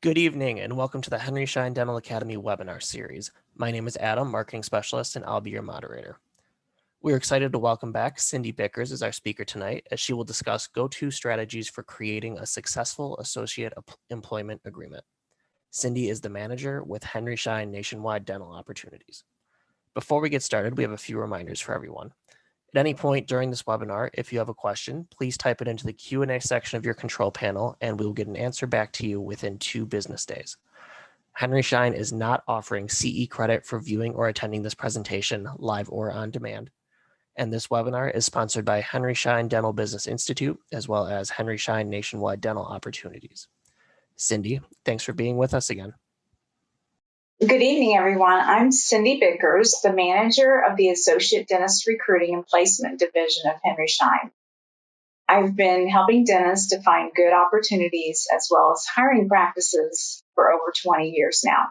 Good evening and welcome to the Henry Schein Dental Academy webinar series. My name is Adam, Marketing Specialist, and I'll be your moderator. We're excited to welcome back Cindy Bickers as our speaker tonight, as she will discuss go-to strategies for creating a successful associate employment agreement. Cindy is the manager with Henry Schein Nationwide Dental Opportunities. Before we get started, we have a few reminders for everyone. At any point during this webinar, if you have a question, please type it into the Q&A section of your control panel and we will get an answer back to you within 2 business days. Henry Schein is not offering CE credit for viewing or attending this presentation live or on demand. And this webinar is sponsored by Henry Schein Dental Business Institute, as well as Henry Schein Nationwide Dental Opportunities. Cindy, thanks for being with us again. Good evening, everyone. I'm Cindy Bickers, the manager of the Associate Dentist Recruiting and Placement Division of Henry Schein. I've been helping dentists to find good opportunities as well as hiring practices for over 20 years now.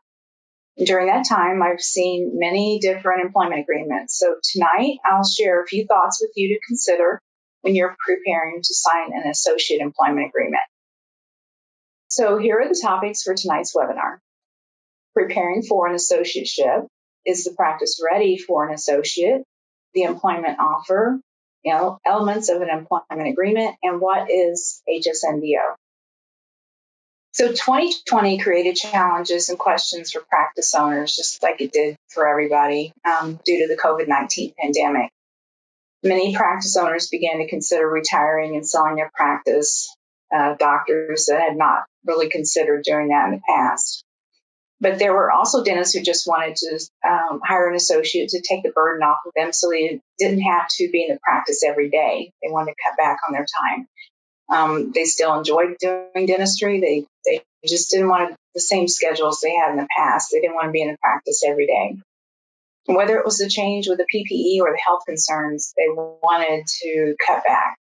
During that time, I've seen many different employment agreements. So tonight, I'll share a few thoughts with you to consider when you're preparing to sign an associate employment agreement. So here are the topics for tonight's webinar. Preparing for an associateship. Is the practice ready for an associate? The employment offer, elements of an employment agreement, and what is HSNDO? So 2020 created challenges and questions for practice owners, just like it did for everybody due to the COVID-19 pandemic. Many practice owners began to consider retiring and selling their practice, doctors that had not really considered doing that in the past. But there were also dentists who just wanted to hire an associate to take the burden off of them so they didn't have to be in the practice every day. They wanted to cut back on their time. They still enjoyed doing dentistry. They just didn't want the same schedules they had in the past. They didn't want to be in the practice every day. And whether it was the change with the PPE or the health concerns, they wanted to cut back.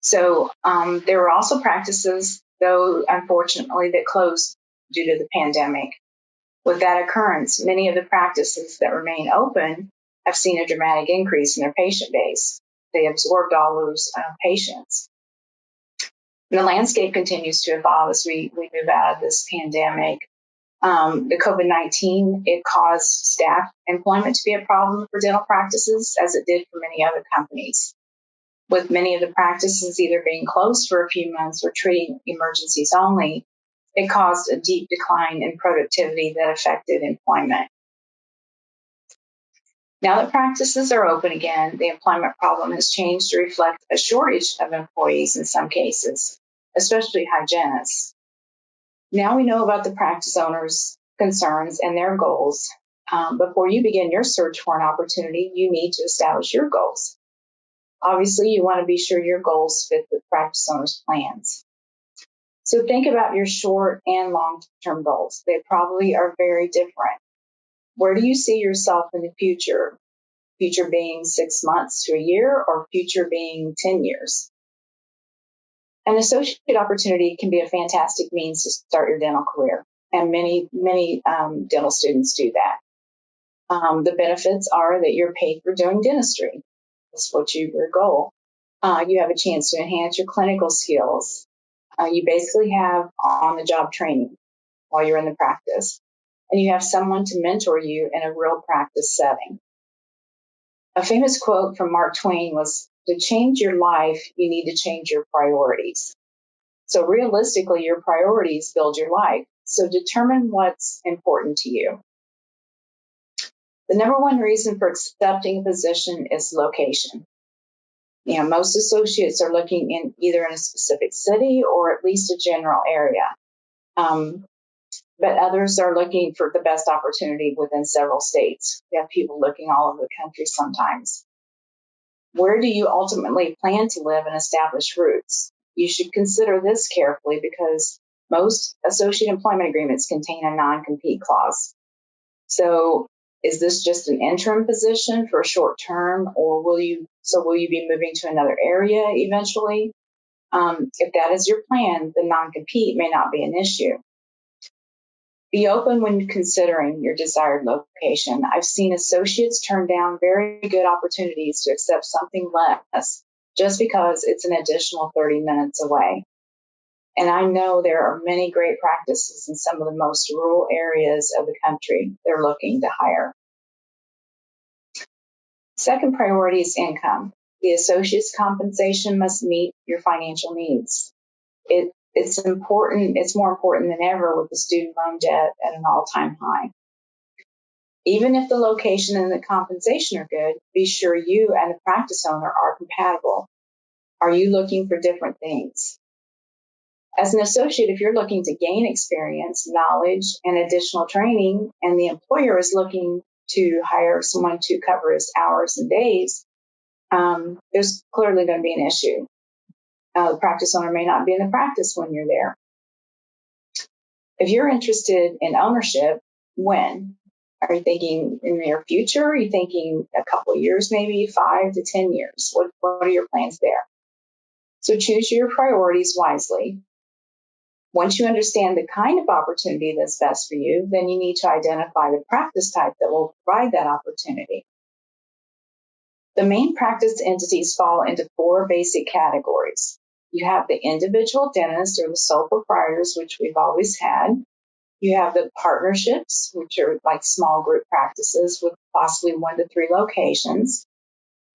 So there were also practices, though, unfortunately, that closed due to the pandemic. With that occurrence, many of the practices that remain open have seen a dramatic increase in their patient base. They absorbed all those patients. And the landscape continues to evolve as we move out of this pandemic. The COVID-19, it caused staff employment to be a problem for dental practices, as it did for many other companies. With many of the practices either being closed for a few months or treating emergencies only, it caused a deep decline in productivity that affected employment. Now that practices are open again, the employment problem has changed to reflect a shortage of employees in some cases, especially hygienists. Now we know about the practice owners' concerns and their goals. Before you begin your search for an opportunity, you need to establish your goals. Obviously, you want to be sure your goals fit the practice owner's plans. So think about your short and long-term goals. They probably are very different. Where do you see yourself in the future? Future being 6 months to a year, or future being 10 years? An associate opportunity can be a fantastic means to start your dental career, and many dental students do that. The benefits are that you're paid for doing dentistry. That's what your goal. You have a chance to enhance your clinical skills. You basically have on-the-job training while you're in the practice, and you have someone to mentor you in a real practice setting. A famous quote from Mark Twain was, "To change your life, you need to change your priorities." So realistically, your priorities build your life. So determine what's important to you. The number one reason for accepting a position is location. Most associates are looking in either in a specific city or at least a general area. But others are looking for the best opportunity within several states. You have people looking all over the country sometimes. Where do you ultimately plan to live and establish roots? You should consider this carefully because most associate employment agreements contain a non-compete clause. So is this just an interim position for a short term, or will you be moving to another area eventually? If that is your plan, the non-compete may not be an issue. Be open when considering your desired location. I've seen associates turn down very good opportunities to accept something less just because it's an additional 30 minutes away. And I know there are many great practices in some of the most rural areas of the country they're looking to hire. Second priority is income. The associate's compensation must meet your financial needs. It's important. It's more important than ever with the student loan debt at an all-time high. Even if the location and the compensation are good, be sure you and the practice owner are compatible. Are you looking for different things? As an associate, if you're looking to gain experience, knowledge, and additional training, and the employer is looking to hire someone to cover his hours and days, there's clearly going to be an issue. The practice owner may not be in the practice when you're there. If you're interested in ownership, when? Are you thinking in the near future? Are you thinking a couple of years, maybe 5 to 10 years? What are your plans there? So choose your priorities wisely. Once you understand the kind of opportunity that's best for you, then you need to identify the practice type that will provide that opportunity. The main practice entities fall into 4 basic categories. You have the individual dentist or the sole proprietors, which we've always had. You have the partnerships, which are like small group practices with possibly 1 to 3 locations.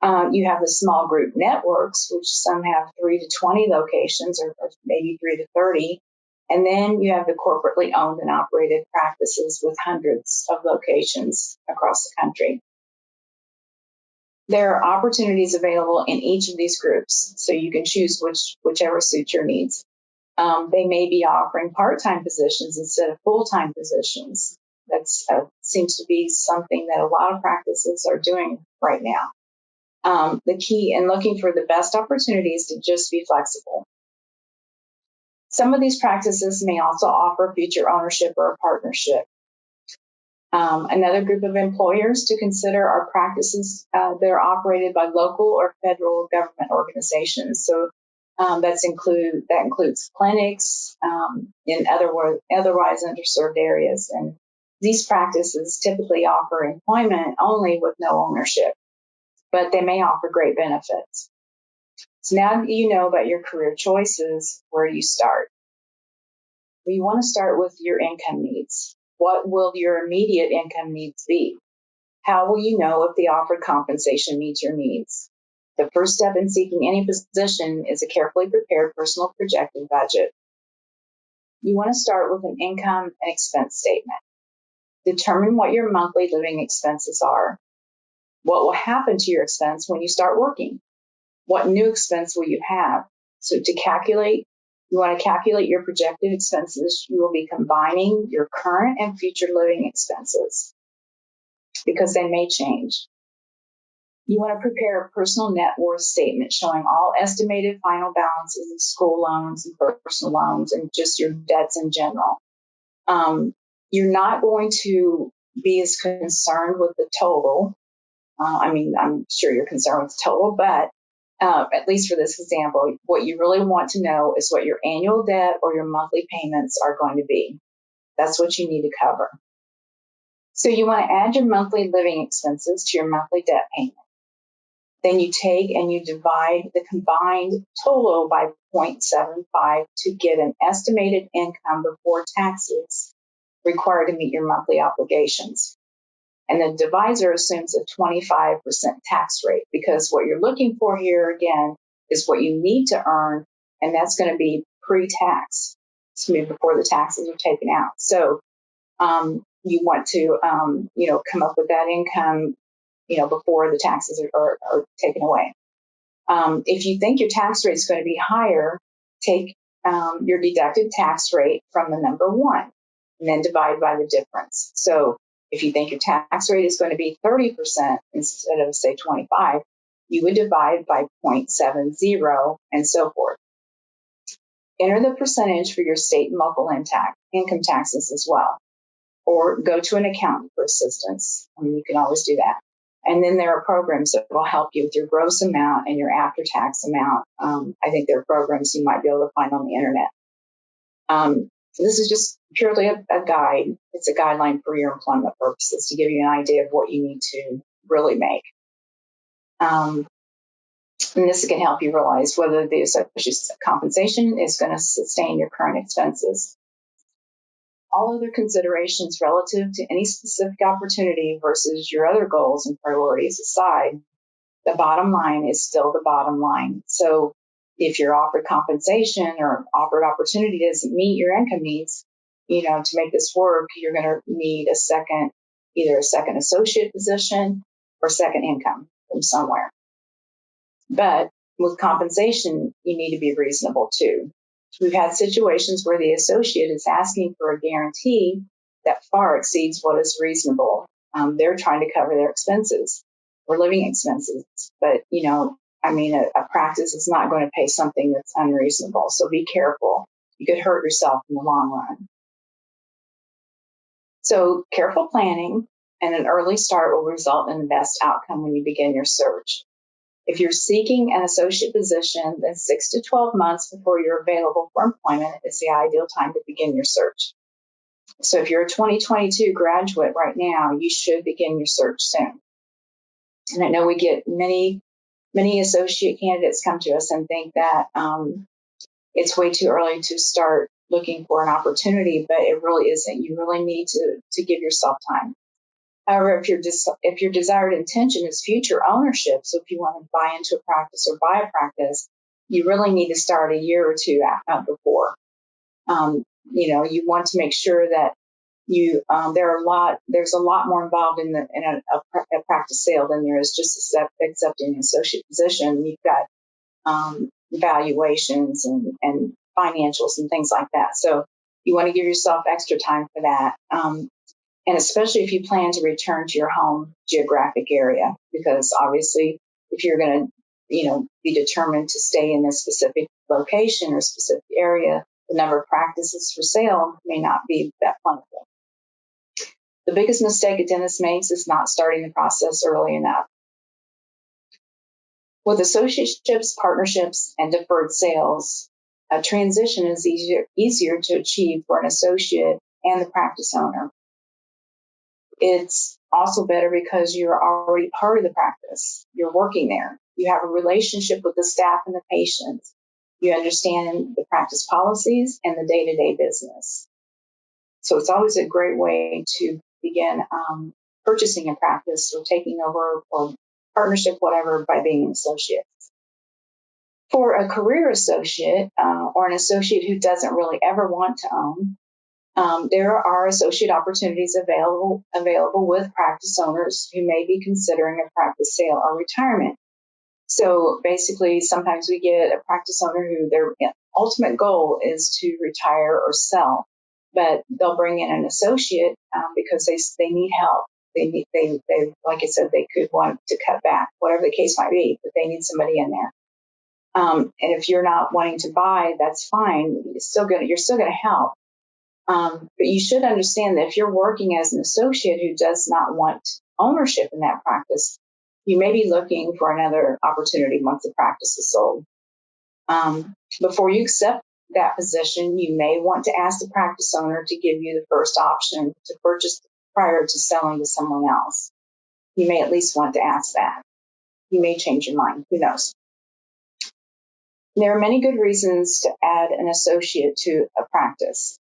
You have the small group networks, which some have 3 to 20 locations or maybe 3 to 30. And then you have the corporately owned and operated practices with hundreds of locations across the country. There are opportunities available in each of these groups, so you can choose whichever suits your needs. They may be offering part-time positions instead of full-time positions. That seems to be something that a lot of practices are doing right now. The key in looking for the best opportunities to just be flexible. Some of these practices may also offer future ownership or a partnership. Another group of employers to consider are practices that are operated by local or federal government organizations. So that includes clinics in otherwise underserved areas. And these practices typically offer employment only with no ownership, but they may offer great benefits. So now that you know about your career choices, where do you start? Well, you want to start with your income needs. What will your immediate income needs be? How will you know if the offered compensation meets your needs? The first step in seeking any position is a carefully prepared personal projected budget. You want to start with an income and expense statement. Determine what your monthly living expenses are. What will happen to your expense when you start working? What new expense will you have? So you want to calculate your projected expenses. You will be combining your current and future living expenses because they may change. You want to prepare a personal net worth statement showing all estimated final balances of school loans and personal loans and just your debts in general. You're not going to be as concerned with the total. I'm sure you're concerned with the total, but at least for this example, what you really want to know is what your annual debt or your monthly payments are going to be. That's what you need to cover. So you want to add your monthly living expenses to your monthly debt payment. Then you take and you divide the combined total by 0.75 to get an estimated income before taxes required to meet your monthly obligations. And the divisor assumes a 25% tax rate because what you're looking for here, again, is what you need to earn, and that's going to be pre-tax, before the taxes are taken out. So you want to, come up with that income, before the taxes are taken away. If you think your tax rate is going to be higher, take your deducted tax rate from the number 1 and then divide by the difference. So if you think your tax rate is going to be 30% instead of, say, 25, you would divide by 0.70 and so forth. Enter the percentage for your state and local income taxes as well, or go to an accountant for assistance. You can always do that. And then there are programs that will help you with your gross amount and your after-tax amount. I think there are programs you might be able to find on the internet. This is just purely a guide. It's a guideline for your employment purposes to give you an idea of what you need to really make. And this can help you realize whether the associate's compensation is going to sustain your current expenses. All other considerations relative to any specific opportunity versus your other goals and priorities aside, the bottom line is still the bottom line. So if you're offered compensation or offered opportunity doesn't meet your income needs, to make this work, you're going to need either a second associate position or second income from somewhere. But with compensation, you need to be reasonable too. We've had situations where the associate is asking for a guarantee that far exceeds what is reasonable. They're trying to cover their expenses or living expenses. But, a practice is not going to pay something that's unreasonable. So be careful. You could hurt yourself in the long run. So careful planning and an early start will result in the best outcome when you begin your search. If you're seeking an associate position, then 6 to 12 months before you're available for employment is the ideal time to begin your search. So if you're a 2022 graduate right now, you should begin your search soon. And I know we get many associate candidates come to us and think that it's way too early to start looking for an opportunity, but it really isn't. You really need to give yourself time. However, if your desired intention is future ownership, so if you want to buy into a practice or buy a practice, you really need to start a year or two before. You want to make sure that there's a lot more involved in a practice sale than there is just accepting an associate position. You've got valuations and financials and things like that. So you want to give yourself extra time for that. And especially if you plan to return to your home geographic area, because obviously if you're going to, be determined to stay in a specific location or specific area, the number of practices for sale may not be that plentiful. The biggest mistake a dentist makes is not starting the process early enough. With associateships, partnerships, and deferred sales, a transition is easier to achieve for an associate and the practice owner. It's also better because you're already part of the practice. You're working there. You have a relationship with the staff and the patients. You understand the practice policies and the day-to-day business. So it's always a great way to begin purchasing a practice or taking over or partnership, whatever, by being an associate. For a career associate or an associate who doesn't really ever want to own, there are associate opportunities available with practice owners who may be considering a practice sale or retirement. So basically, sometimes we get a practice owner who their ultimate goal is to retire or sell, but they'll bring in an associate because they need help. They like I said, they could want to cut back, whatever the case might be, but they need somebody in there. And if you're not wanting to buy, that's fine. You're still gonna help. But you should understand that if you're working as an associate who does not want ownership in that practice, you may be looking for another opportunity once the practice is sold. Before you accept that position, you may want to ask the practice owner to give you the first option to purchase prior to selling to someone else. You may at least want to ask that. You may change your mind. Who knows? There are many good reasons to add an associate to a practice.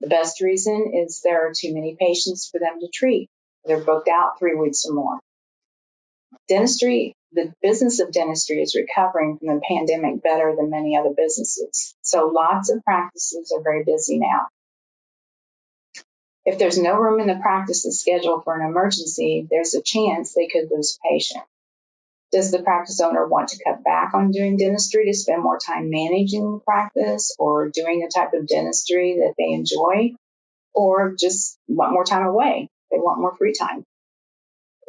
The best reason is there are too many patients for them to treat. They're booked out 3 weeks or more. Dentistry, the business of dentistry is recovering from the pandemic better than many other businesses. So lots of practices are very busy now. If there's no room in the practice's schedule for an emergency, there's a chance they could lose a patient. Does the practice owner want to cut back on doing dentistry to spend more time managing the practice or doing the type of dentistry that they enjoy, or just want more time away? They want more free time.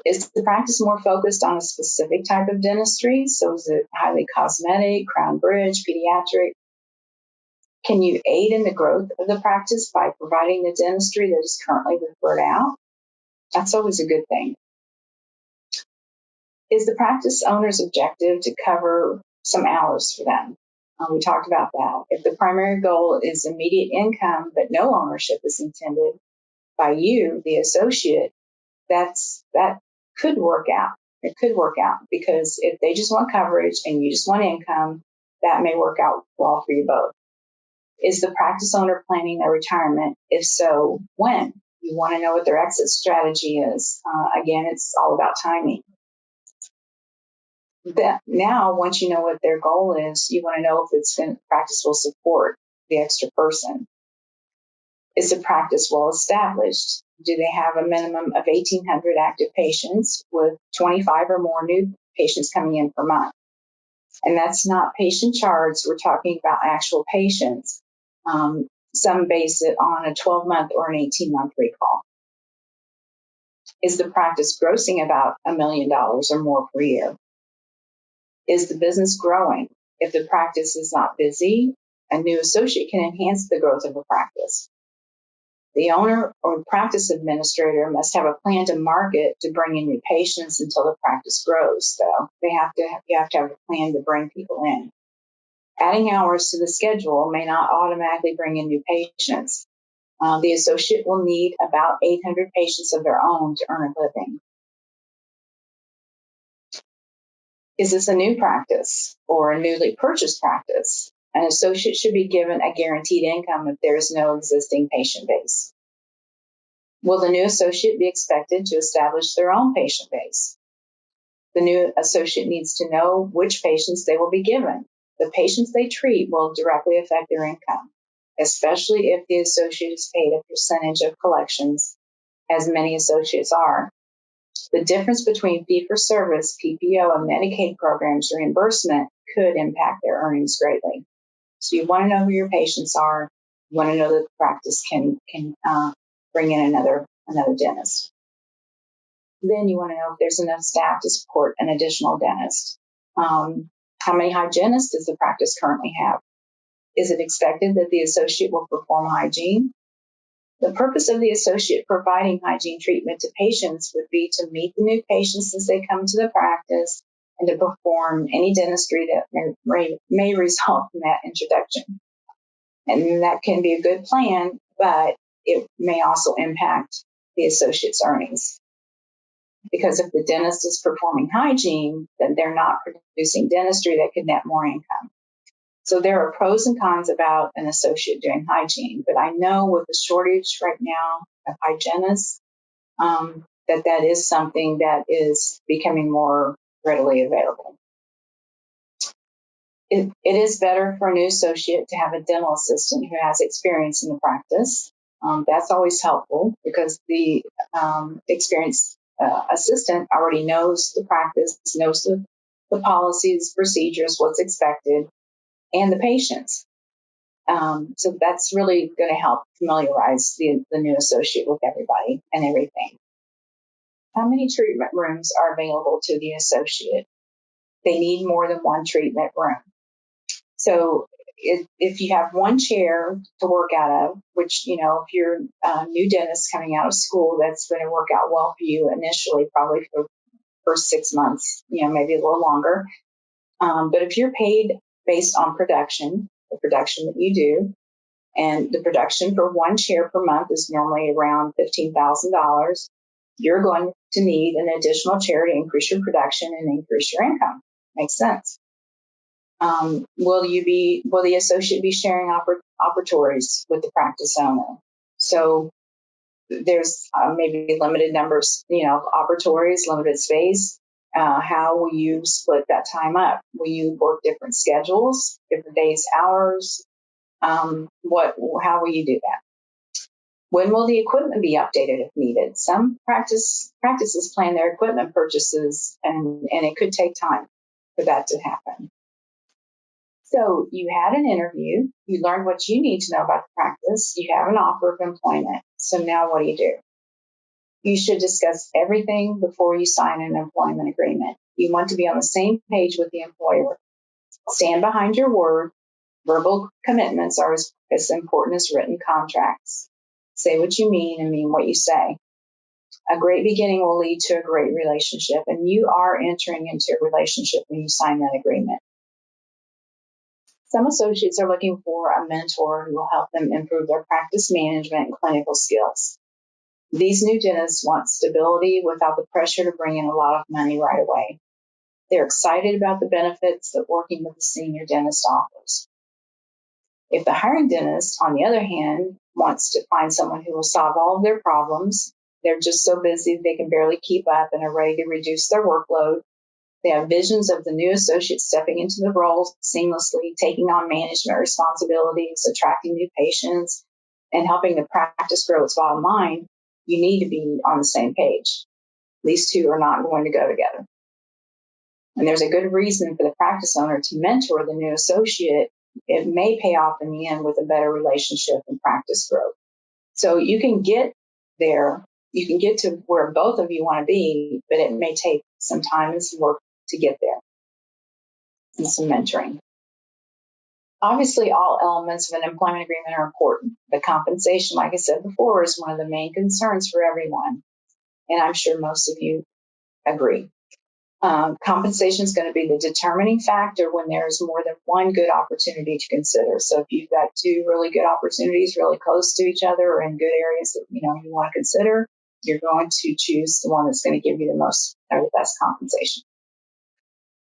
Is the practice more focused on a specific type of dentistry? So is it highly cosmetic, crown bridge, pediatric? Can you aid in the growth of the practice by providing the dentistry that is currently referred out? That's always a good thing. Is the practice owner's objective to cover some hours for them? We talked about that. If the primary goal is immediate income, but no ownership is intended by you, the associate, that could work out. It could work out, because if they just want coverage and you just want income, that may work out well for you both. Is the practice owner planning their retirement? If so, when? You want to know what their exit strategy is. Again, it's all about timing. Now, once you know what their goal is, you want to know if practice will support the extra person. Is the practice well established? Do they have a minimum of 1,800 active patients with 25 or more new patients coming in per month? And that's not patient charts. We're talking about actual patients. Some base it on a 12-month or an 18-month recall. Is the practice grossing about $1 million or more per year? Is the business growing? If the practice is not busy, a new associate can enhance the growth of a practice. The owner or practice administrator must have a plan to market to bring in new patients until the practice grows. So you have to have a plan to bring people in. Adding hours to the schedule may not automatically bring in new patients. The associate will need about 800 patients of their own to earn a living. Is this a new practice or a newly purchased practice? An associate should be given a guaranteed income if there is no existing patient base. Will the new associate be expected to establish their own patient base? The new associate needs to know which patients they will be given. The patients they treat will directly affect their income, especially if the associate is paid a percentage of collections, as many associates are. The difference between fee-for-service, PPO, and Medicaid programs reimbursement could impact their earnings greatly. So you want to know who your patients are. You want to know that the practice can bring in another dentist. Then you want to know if there's enough staff to support an additional dentist. How many hygienists does the practice currently have? Is it expected that the associate will perform hygiene? The purpose of the associate providing hygiene treatment to patients would be to meet the new patients as they come to the practice and to perform any dentistry that may result from that introduction. And that can be a good plan, but it may also impact the associate's earnings. Because if the dentist is performing hygiene, then they're not producing dentistry that could net more income. So there are pros and cons about an associate doing hygiene, but I know with the shortage right now of hygienists, that is something that is becoming more readily available. It is better for a new associate to have a dental assistant who has experience in the practice. That's always helpful because the experienced assistant already knows the practice, knows the policies, procedures, what's expected, and the patients. So that's really going to help familiarize the new associate with everybody and everything. How many treatment rooms are available to the associate? They need more than one treatment room. So if you have one chair to work out of, which, if you're a new dentist coming out of school, that's going to work out well for you initially, probably for the first 6 months, maybe a little longer. But if you're paid based on production, the production that you do, and the production for one chair per month is normally around $15,000, you're going to need an additional chair to increase your production and increase your income. Makes sense. Will the associate be sharing operatories with the practice owner? So there's maybe limited numbers, of operatories, limited space. How will you split that time up? Will you work different schedules, different days, hours? How will you do that? When will the equipment be updated if needed? Some practices plan their equipment purchases, and it could take time for that to happen. So you had an interview, you learned what you need to know about the practice, you have an offer of employment. So now what do? You should discuss everything before you sign an employment agreement. You want to be on the same page with the employer. Stand behind your word. Verbal commitments are as important as written contracts. Say what you mean and mean what you say. A great beginning will lead to a great relationship, and you are entering into a relationship when you sign that agreement. Some associates are looking for a mentor who will help them improve their practice management and clinical skills. These new dentists want stability without the pressure to bring in a lot of money right away. They're excited about the benefits that working with a senior dentist offers. If the hiring dentist, on the other hand, wants to find someone who will solve all of their problems, they're just so busy they can barely keep up and are ready to reduce their workload. They have visions of the new associate stepping into the role seamlessly, taking on management responsibilities, attracting new patients, and helping the practice grow its bottom line. You need to be on the same page. These two are not going to go together. And there's a good reason for the practice owner to mentor the new associate. It may pay off in the end with a better relationship and practice growth. So you can get there, you can get to where both of you want to be, but it may take some time and some work to get there and some mentoring. Obviously, all elements of an employment agreement are important. The compensation, like I said before, is one of the main concerns for everyone. And I'm sure most of you agree. Compensation is going to be the determining factor when there's more than one good opportunity to consider. So if you've got two really good opportunities really close to each other or in good areas that you want to consider, you're going to choose the one that's going to give you the most or the best compensation.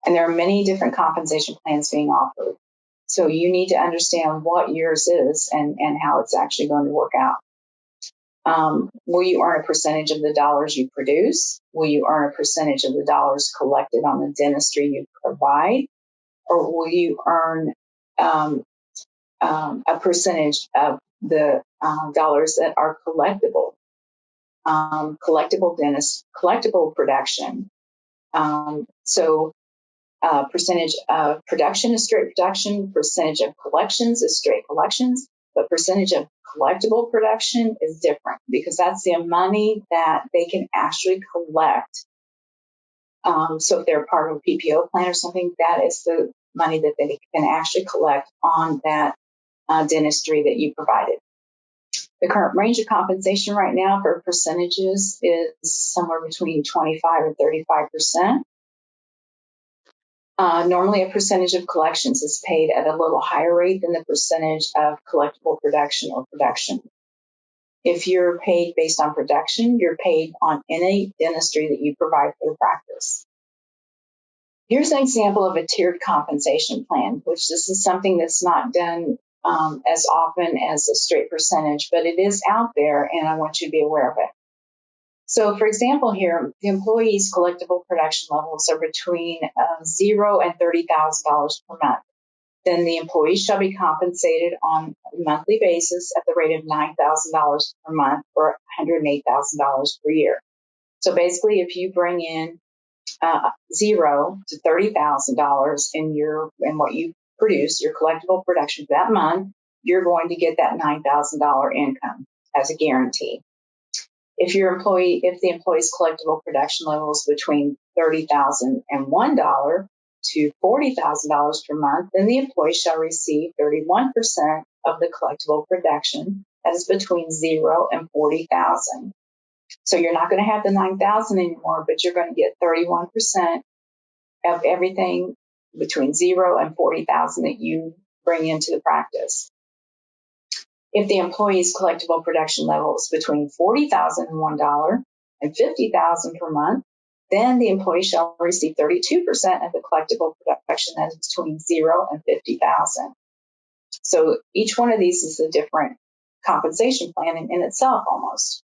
And there are many different compensation plans being offered. So you need to understand what yours is and how it's actually going to work out. Will you earn a percentage of the dollars you produce? Will you earn a percentage of the dollars collected on the dentistry you provide? Or will you earn a percentage of the dollars that are collectible? Collectible production. Percentage of production is straight production, percentage of collections is straight collections, but percentage of collectible production is different because that's the money that they can actually collect. So if they're part of a PPO plan or something, that is the money that they can actually collect on that dentistry that you provided. The current range of compensation right now for percentages is somewhere between 25 and 35%. Normally, a percentage of collections is paid at a little higher rate than the percentage of collectible production or production. If you're paid based on production, you're paid on any dentistry that you provide for the practice. Here's an example of a tiered compensation plan, which this is something that's not done as often as a straight percentage, but it is out there, and I want you to be aware of it. So, for example, here, the employee's collectible production levels are between $0 and $30,000 per month. Then the employee shall be compensated on a monthly basis at the rate of $9,000 per month or $108,000 per year. So basically, if you bring in $0 to $30,000 in what you produce, your collectible production for that month, you're going to get that $9,000 income as a guarantee. If the employee's collectible production level is between $30,001 to $40,000 per month, then the employee shall receive 31% of the collectible production that is between 0 and 40,000. So you're not going to have the 9,000 anymore, but you're going to get 31% of everything between 0 and 40,000 that you bring into the practice. If the employee's collectible production level is between $40,001 and $50,000 per month, then the employee shall receive 32% of the collectible production that is between 0 and 50,000. So each one of these is a different compensation plan in itself almost.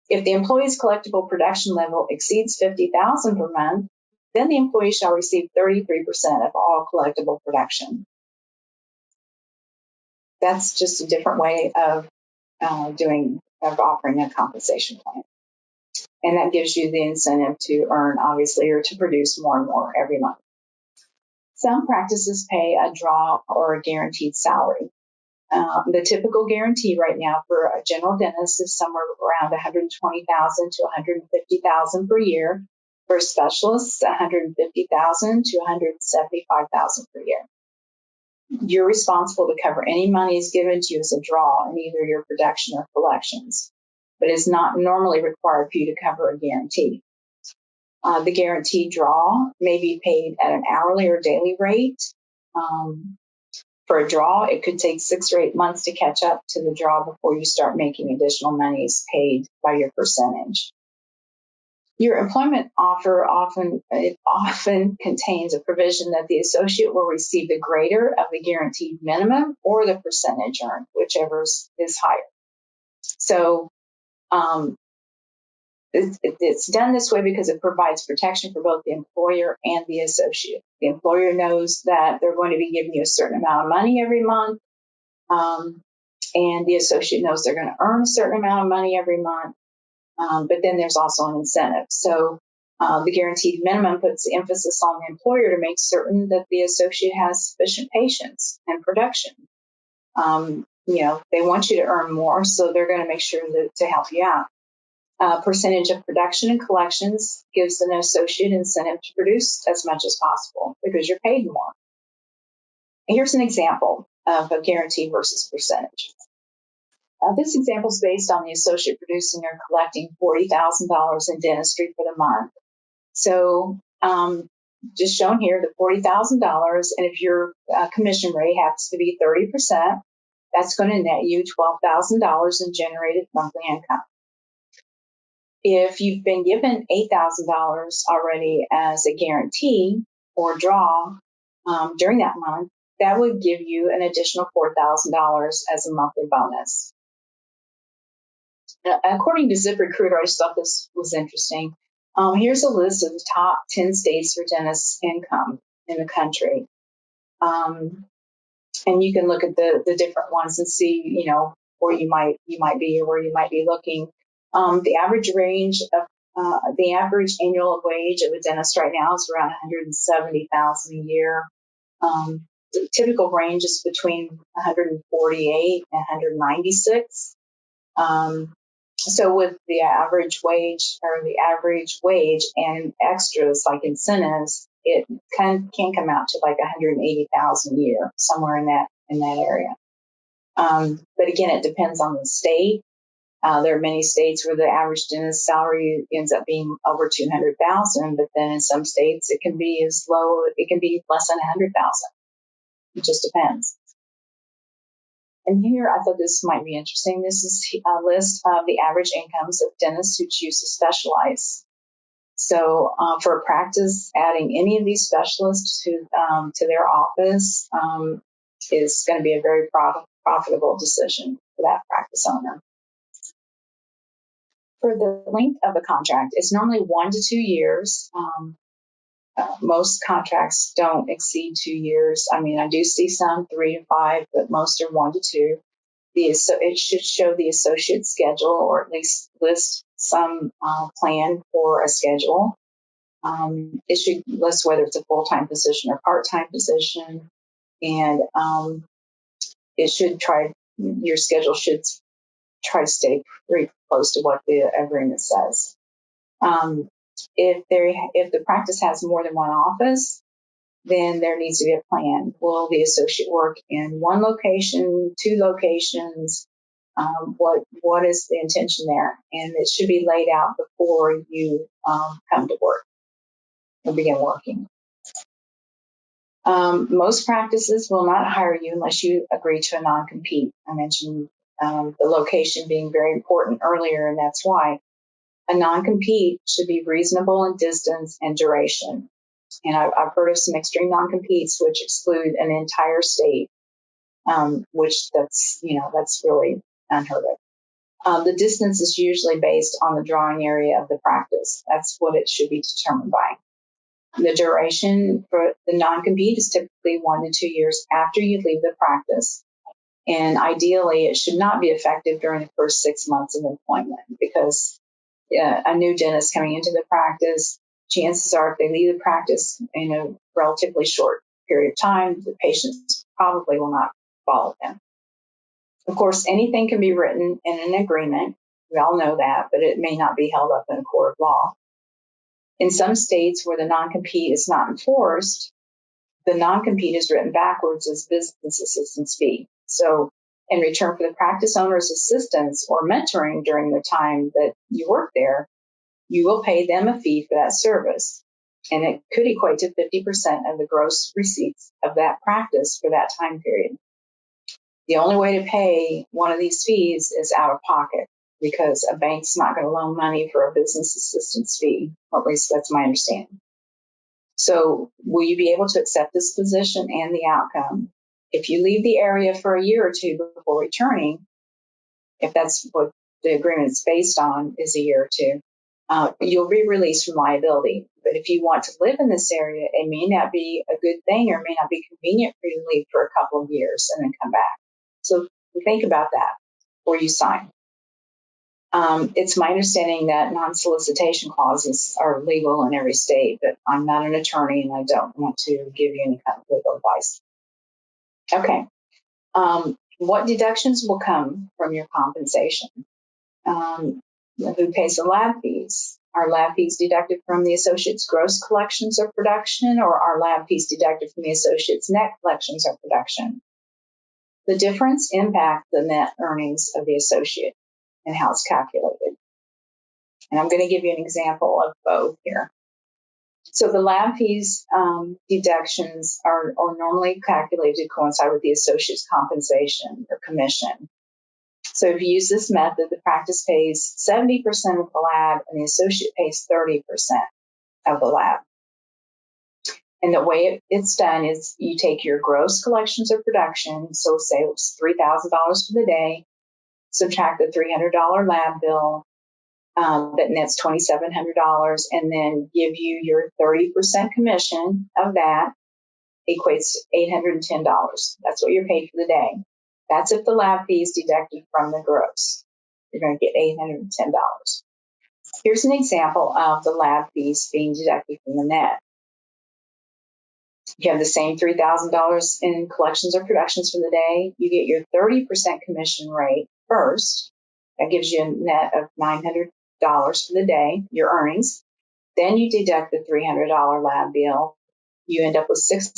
If the employee's collectible production level exceeds 50,000 per month, then the employee shall receive 33% of all collectible production. That's just a different way of offering a compensation plan. And that gives you the incentive to earn, obviously, or to produce more and more every month. Some practices pay a draw or a guaranteed salary. The typical guarantee right now for a general dentist is somewhere around $120,000 to $150,000 per year. For specialists, $150,000 to $175,000 per year. You're responsible to cover any monies given to you as a draw in either your production or collections, but it's not normally required for you to cover a guarantee. The guaranteed draw may be paid at an hourly or daily rate. For a draw, it could take 6 or 8 months to catch up to the draw before you start making additional monies paid by your percentage. Your employment offer often contains a provision that the associate will receive the greater of the guaranteed minimum or the percentage earned, whichever is higher. So it's done this way because it provides protection for both the employer and the associate. The employer knows that they're going to be giving you a certain amount of money every month, and the associate knows they're going to earn a certain amount of money every month. But then there's also an incentive. So the guaranteed minimum puts the emphasis on the employer to make certain that the associate has sufficient patience and production. They want you to earn more, so they're going to make sure to help you out. Percentage of production and collections gives an associate incentive to produce as much as possible because you're paid more. And here's an example of a guarantee versus percentage. This example is based on the associate producing or collecting $40,000 in dentistry for the month. So just shown here, the $40,000, and if your commission rate happens to be 30%, that's going to net you $12,000 in generated monthly income. If you've been given $8,000 already as a guarantee or draw during that month, that would give you an additional $4,000 as a monthly bonus. According to ZipRecruiter, I just thought this was interesting. Here's a list of the top 10 states for dentist income in the country. And you can look at the different ones and see, where you might be or where you might be looking. The average range of the average annual wage of a dentist right now is around $170,000 a year. The typical range is between $148,000 and $196,000. So with the average wage and extras like incentives, it can come out to like $180,000 a year, somewhere in that area. But again, it depends on the state. There are many states where the average dentist salary ends up being over $200,000, but then in some states it can be less than $100,000. It just depends. And here, I thought this might be interesting. This is a list of the average incomes of dentists who choose to specialize. So for a practice, adding any of these specialists to their office is going to be a very profitable decision for that practice owner. For the length of a contract, it's normally 1 to 2 years. Most contracts don't exceed 2 years. I mean, I do see some 3 to 5, but most are 1 to 2. It should show the associate schedule, or at least list some plan for a schedule. It should list whether it's a full-time position or part-time position, and your schedule should try to stay pretty close to what the agreement says. If the practice has more than one office, then there needs to be a plan. Will the associate work in one location, 2 locations? What is the intention there? And it should be laid out before you come to work and begin working. Most practices will not hire you unless you agree to a non-compete. I mentioned the location being very important earlier, and that's why. A non-compete should be reasonable in distance and duration. And I've heard of some extreme non-competes which exclude an entire state, which that's really unheard of. The distance is usually based on the drawing area of the practice. That's what it should be determined by. The duration for the non-compete is typically 1 to 2 years after you leave the practice. And ideally, it should not be effective during the first 6 months of employment, because a new dentist coming into the practice, chances are if they leave the practice in a relatively short period of time, the patients probably will not follow them. Of course, anything can be written in an agreement. We all know that, but it may not be held up in a court of law. In some states where the non-compete is not enforced, the non-compete is written backwards as business assistance fee. So in return for the practice owner's assistance or mentoring during the time that you work there, you will pay them a fee for that service. and it could equate to 50% of the gross receipts of that practice for that time period. The only way to pay one of these fees is out of pocket, because a bank's not going to loan money for a business assistance fee. At least that's my understanding. So will you be able to accept this position and the outcome? If you leave the area for a year or two before returning, if that's what the agreement is based on, is a year or two, you'll be released from liability. But if you want to live in this area, it may not be a good thing, or it may not be convenient for you to leave for a couple of years and then come back. So think about that before you sign. It's my understanding that non-solicitation clauses are legal in every state, but I'm not an attorney and I don't want to give you any kind of legal advice. Okay. What deductions will come from your compensation? Who pays the lab fees? Are lab fees deducted from the associate's gross collections or production, or are lab fees deducted from the associate's net collections or production? The difference impacts the net earnings of the associate and how it's calculated. And I'm going to give you an example of both here. So the lab fees deductions are normally calculated to coincide with the associate's compensation or commission. So if you use this method, the practice pays 70% of the lab and the associate pays 30% of the lab. And the way it's done is you take your gross collections or production, so say it was $3,000 for the day, subtract the $300 lab bill, that nets $2,700, and then give you your 30% commission of that, equates to $810. That's what you're paid for the day. That's if the lab fee is deducted from the gross. You're going to get $810. Here's an example of the lab fees being deducted from the net. You have the same $3,000 in collections or productions for the day. You get your 30% commission rate first. That gives you a net of $900 for the day, your earnings. Then you deduct the $300 lab bill. You end up with $600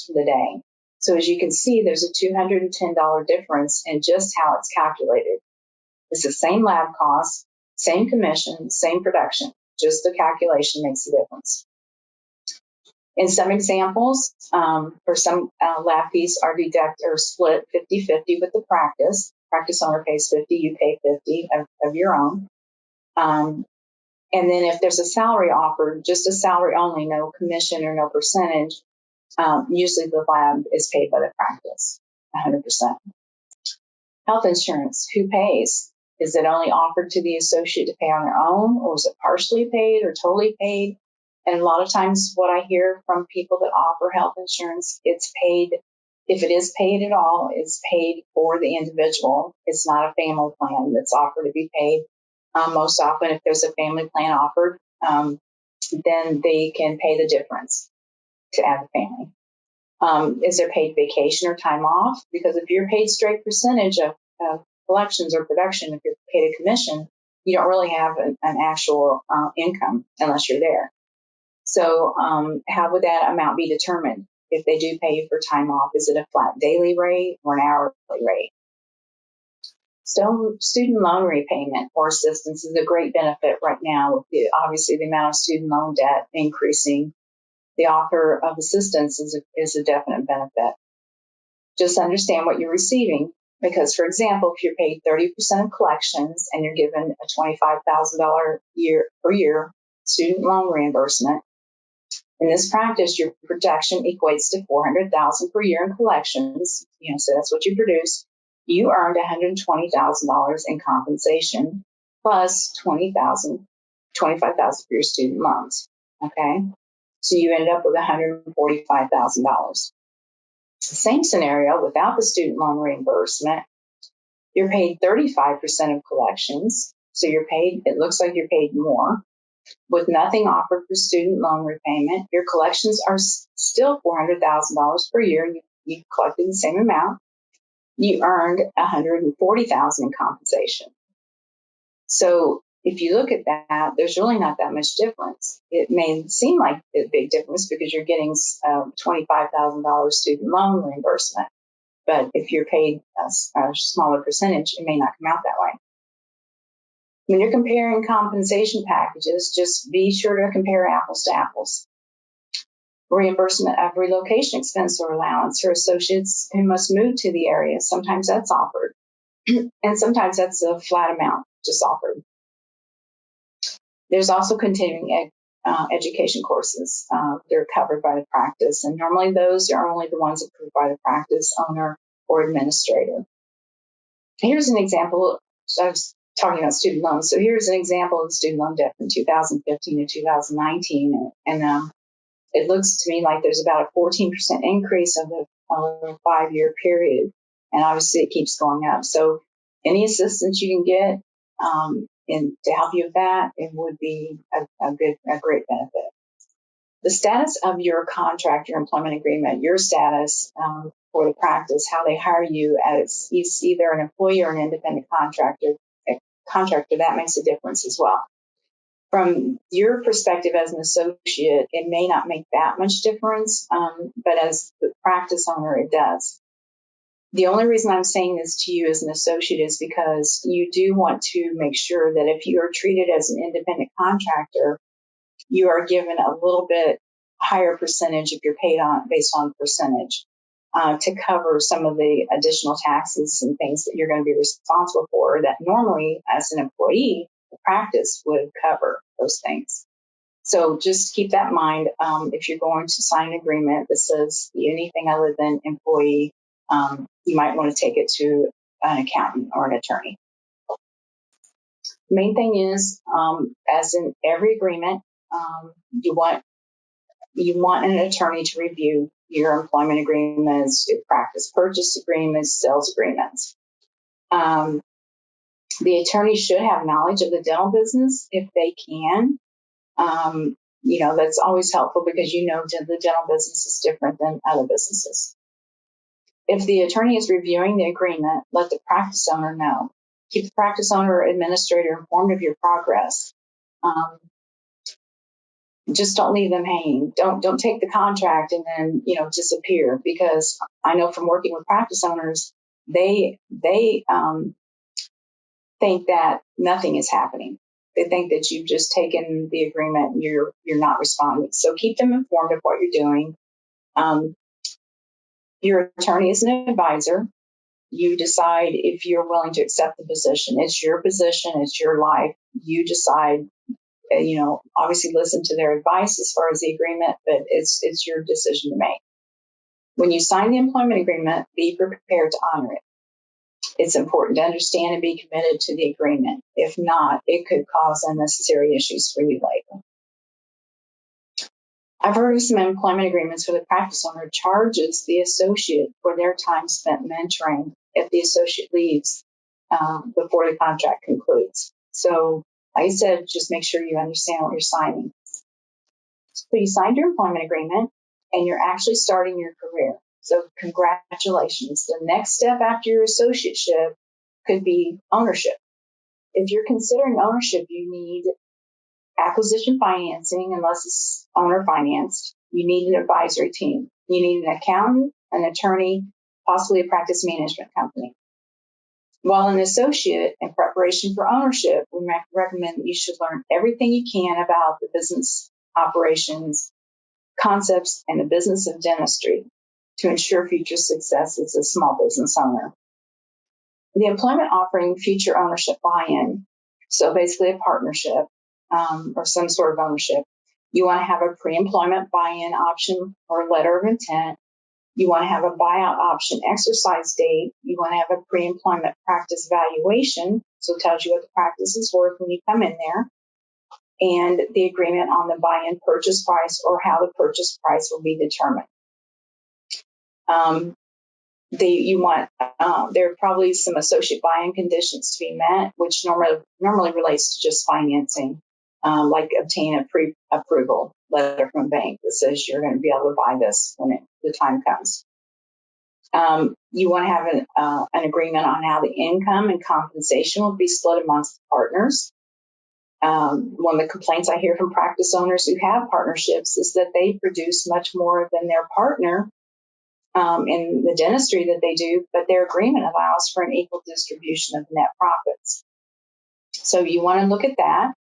for the day. So as you can see, there's a $210 difference in just how it's calculated. It's the same lab cost, same commission, same production. Just the calculation makes a difference. In some examples, for some lab fees are deducted or split 50-50 with the practice. Practice owner pays 50, you pay 50 of your own. And then if there's a salary offered, just a salary only, no commission or no percentage, usually the lab is paid by the practice, 100%. Health insurance, who pays? Is it only offered to the associate to pay on their own, or is it partially paid or totally paid? And a lot of times what I hear from people that offer health insurance, it's paid, if it is paid at all, it's paid for the individual. It's not a family plan that's offered to be paid. Most often, if there's a family plan offered, then they can pay the difference to add the family. Is there paid vacation or time off? Because if you're paid straight percentage of collections or production, if you're paid a commission, you don't really have an actual income unless you're there. So how would that amount be determined if they do pay you for time off? Is it a flat daily rate or an hourly rate? So student loan repayment or assistance is a great benefit right now. Obviously, the amount of student loan debt increasing, the offer of assistance is a definite benefit. Just understand what you're receiving, because, for example, if you're paid 30% of collections and you're given a $25,000 per year student loan reimbursement, in this practice, your production equates to $400,000 per year in collections. So that's what you produce. You earned $120,000 in compensation plus $25,000 for your student loans. Okay, so you ended up with $145,000. Same scenario without the student loan reimbursement. You're paid 35% of collections, so you're paid. It looks like you're paid more. With nothing offered for student loan repayment, your collections are still $400,000 per year. You collected the same amount. You earned $140,000 in compensation. So if you look at that, there's really not that much difference. It may seem like a big difference because you're getting $25,000 student loan reimbursement. But if you're paid a smaller percentage, it may not come out that way. When you're comparing compensation packages, just be sure to compare apples to apples. Reimbursement of relocation expense or allowance for associates who must move to the area. Sometimes that's offered, and sometimes that's a flat amount just offered. There's also continuing education courses. They're covered by the practice, and normally those are only the ones approved by the practice owner or administrator. Here's an example. So I was talking about student loans. So here's an example of student loan debt from 2015 to 2019, and it looks to me like there's about a 14% increase over a 5-year period, and obviously it keeps going up. So any assistance you can get to help you with that, it would be a great benefit. The status of your contract, your employment agreement, your status for the practice, how they hire you as either an employee or an independent contractor, that makes a difference as well. From your perspective as an associate, it may not make that much difference, but as the practice owner, it does. The only reason I'm saying this to you as an associate is because you do want to make sure that if you are treated as an independent contractor, you are given a little bit higher percentage if you're paid on based on percentage to cover some of the additional taxes and things that you're going to be responsible for that normally as an employee, the practice would cover those things. So just keep that in mind if you're going to sign an agreement that says anything other than employee, you might want to take it to an accountant or an attorney. The main thing is, as in every agreement, you want an attorney to review your employment agreements, your practice purchase agreements, sales agreements. The attorney should have knowledge of the dental business if they can. That's always helpful because the dental business is different than other businesses. If the attorney is reviewing the agreement, let the practice owner know. Keep the practice owner or administrator informed of your progress. Just don't leave them hanging. Don't take the contract and then disappear, because I know from working with practice owners, they think that nothing is happening. They think that you've just taken the agreement and you're not responding. So keep them informed of what you're doing. Your attorney is an advisor. You decide if you're willing to accept the position. It's your position. It's your life. You decide. Obviously listen to their advice as far as the agreement, but it's your decision to make. When you sign the employment agreement, be prepared to honor it. It's important to understand and be committed to the agreement. If not, it could cause unnecessary issues for you later. I've heard of some employment agreements where the practice owner charges the associate for their time spent mentoring if the associate leaves before the contract concludes. So, like I said, just make sure you understand what you're signing. So you signed your employment agreement and you're actually starting your career. So congratulations. The next step after your associateship could be ownership. If you're considering ownership, you need acquisition financing, unless it's owner financed. You need an advisory team. You need an accountant, an attorney, possibly a practice management company. While an associate, in preparation for ownership, we recommend that you should learn everything you can about the business operations, concepts, and the business of dentistry to ensure future success as a small business owner. The employment offering future ownership buy-in, so basically a partnership or some sort of ownership. You want to have a pre-employment buy-in option or letter of intent. You want to have a buyout option exercise date. You want to have a pre-employment practice valuation, so it tells you what the practice is worth when you come in there, and the agreement on the buy-in purchase price or how the purchase price will be determined. There are probably some associate buy-in conditions to be met, which normally relates to just financing, like obtain a pre-approval letter from a bank that says you're going to be able to buy this when the time comes. You want to have an agreement on how the income and compensation will be split amongst the partners. One of the complaints I hear from practice owners who have partnerships is that they produce much more than their partner in the dentistry that they do, but their agreement allows for an equal distribution of net profits. So you want to look at that.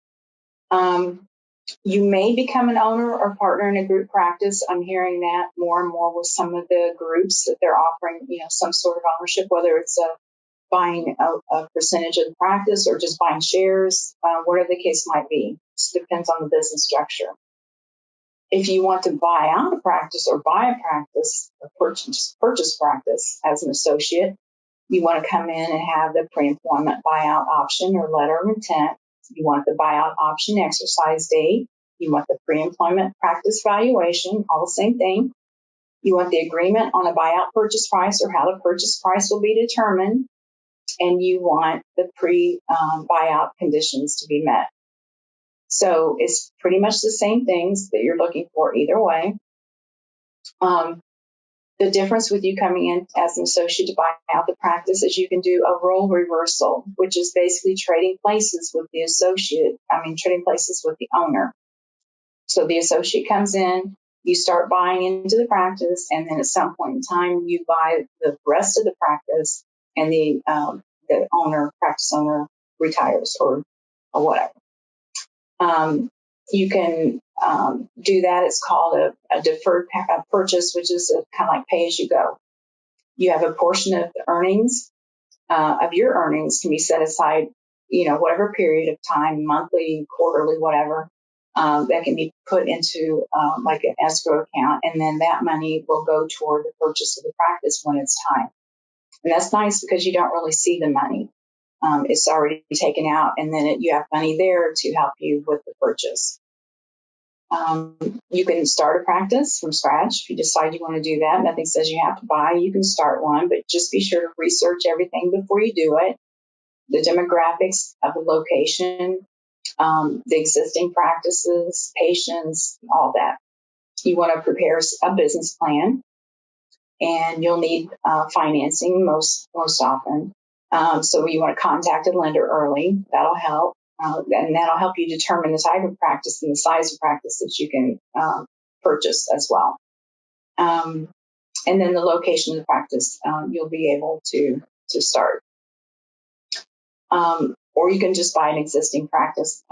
You may become an owner or partner in a group practice. I'm hearing that more and more with some of the groups that they're offering, some sort of ownership, whether it's buying a percentage of the practice or just buying shares, whatever the case might be. It depends on the business structure. If you want to buy out a practice or buy a practice or purchase practice as an associate, you want to come in and have the pre-employment buyout option or letter of intent. You want the buyout option exercise date. You want the pre-employment practice valuation, all the same thing. You want the agreement on a buyout purchase price or how the purchase price will be determined. And you want the pre-buyout conditions to be met. So it's pretty much the same things that you're looking for either way. The difference with you coming in as an associate to buy out the practice is you can do a role reversal, which is basically trading places with the trading places with the owner. So the associate comes in, you start buying into the practice, and then at some point in time, you buy the rest of the practice, and the practice owner retires or whatever. You can do that. It's called a deferred purchase, which is kind of like pay as you go. You have a portion of the earnings, of your earnings can be set aside, whatever period of time, monthly, quarterly, whatever, that can be put into like an escrow account. And then that money will go toward the purchase of the practice when it's time. And that's nice because you don't really see the money. It's already taken out, and then you have money there to help you with the purchase. You can start a practice from scratch if you decide you want to do that. Nothing says you have to buy. You can start one, but just be sure to research everything before you do it. The demographics of the location, the existing practices, patients, all that. You want to prepare a business plan, and you'll need financing most often. So you want to contact a lender early. That'll help. And that'll help you determine the type of practice and the size of practice that you can purchase as well. And then the location of the practice, you'll be able to start. Or you can just buy an existing practice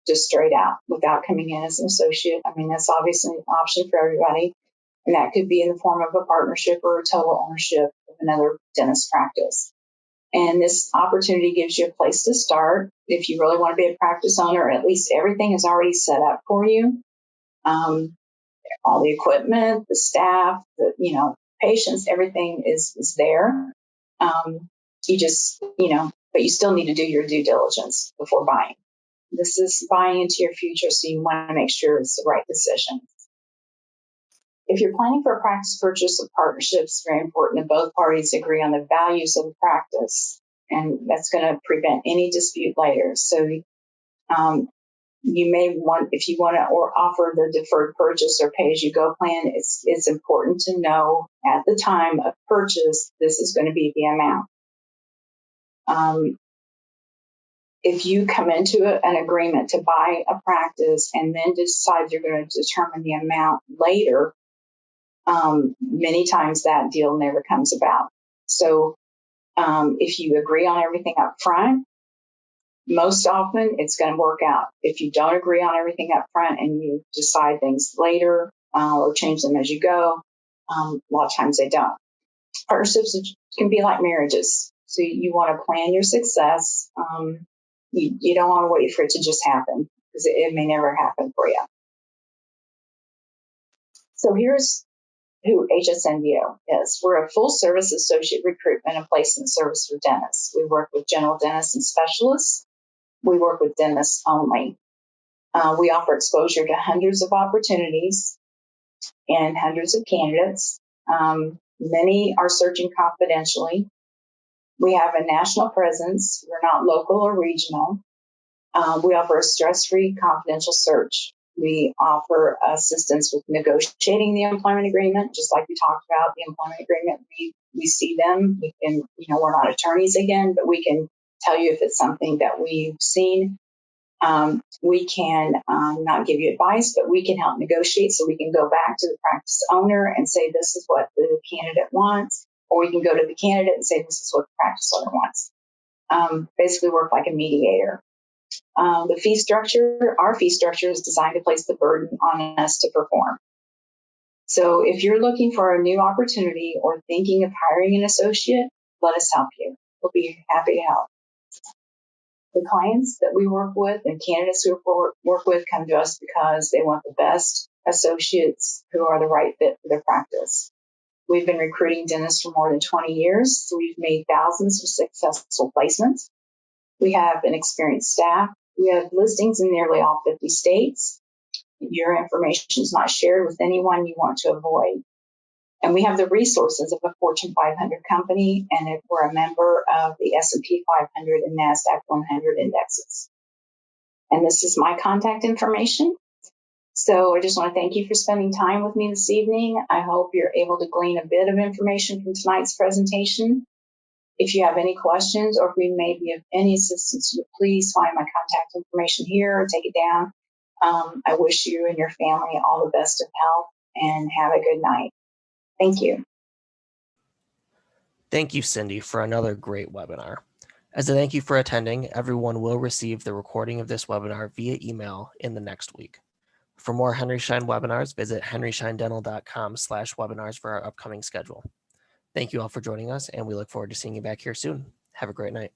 just straight out without coming in as an associate. I mean, that's obviously an option for everybody. And that could be in the form of a partnership or a total ownership of another dentist practice. And this opportunity gives you a place to start. If you really want to be a practice owner, at least everything is already set up for you. All the equipment, the staff, the patients, everything is there. You just, but you still need to do your due diligence before buying. This is buying into your future, so you want to make sure it's the right decision. If you're planning for a practice purchase or partnership, it's very important that both parties agree on the values of the practice, and that's going to prevent any dispute later. So you may want, if you want to or offer the deferred purchase or pay-as-you-go plan, it's important to know at the time of purchase, this is going to be the amount. If you come into an agreement to buy a practice and then decide you're going to determine the amount later, many times that deal never comes about. So if you agree on everything up front, most often it's going to work out. If you don't agree on everything up front and you decide things later or change them as you go, a lot of times they don't. Partnerships can be like marriages. So you want to plan your success. You don't want to wait for it to just happen because it may never happen for you. So here's who HSNDO is. We're a full-service associate recruitment and placement service for dentists. We work with general dentists and specialists. We work with dentists only. We offer exposure to hundreds of opportunities and hundreds of candidates. Many are searching confidentially. We have a national presence. We're not local or regional. We offer a stress-free confidential search. We offer assistance with negotiating the employment agreement, just like we talked about the employment agreement. We see them. We can, we're not attorneys again, but we can tell you if it's something that we've seen. We can not give you advice, but we can help negotiate. So we can go back to the practice owner and say, this is what the candidate wants. Or we can go to the candidate and say, this is what the practice owner wants. Basically work like a mediator. The fee structure, our fee structure is designed to place the burden on us to perform. So if you're looking for a new opportunity or thinking of hiring an associate, let us help you. We'll be happy to help. The clients that we work with and candidates we work with come to us because they want the best associates who are the right fit for their practice. We've been recruiting dentists for more than 20 years, so we've made thousands of successful placements. We have an experienced staff. We have listings in nearly all 50 states. Your information is not shared with anyone you want to avoid. And we have the resources of a Fortune 500 company, and we're a member of the S&P 500 and NASDAQ 100 indexes. And this is my contact information. So I just want to thank you for spending time with me this evening. I hope you're able to glean a bit of information from tonight's presentation. If you have any questions or if we may be of any assistance, please find my contact information here or take it down. I wish you and your family all the best of health and have a good night. Thank you. Thank you, Cindy, for another great webinar. As a thank you for attending, everyone will receive the recording of this webinar via email in the next week. For more Henry Schein webinars, visit henryscheindental.com/webinars for our upcoming schedule. Thank you all for joining us, and we look forward to seeing you back here soon. Have a great night.